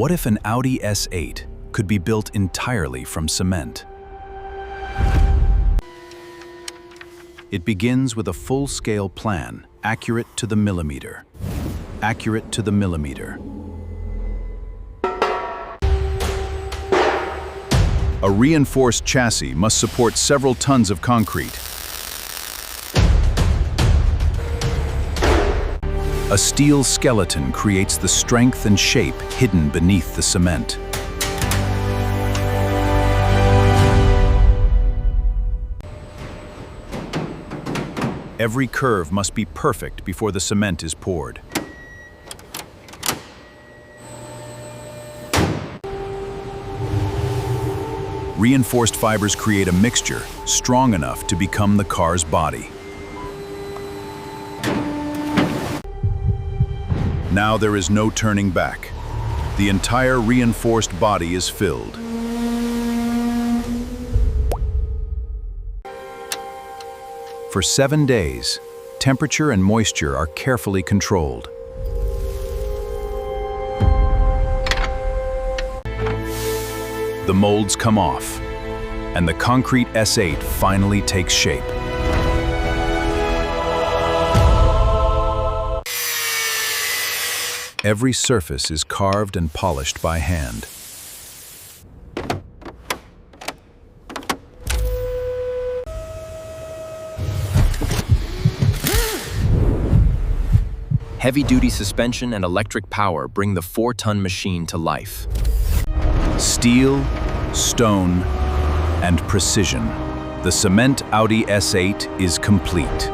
What if an Audi S8 could be built entirely from cement? It begins with a full-scale plan, accurate to the millimeter. Accurate to the millimeter. A reinforced chassis must support several tons of concrete. A steel skeleton creates the strength and shape hidden beneath the cement. Every curve must be perfect before the cement is poured. Reinforced fibers create a mixture strong enough to become the car's body. Now there is no turning back. The entire reinforced body is filled. For 7 days, temperature and moisture are carefully controlled. The molds come off, and the concrete S8 finally takes shape. Every surface is carved and polished by hand. Heavy-duty suspension and electric power bring the 4-ton machine to life. Steel, stone, and precision. The cement Audi S8 is complete.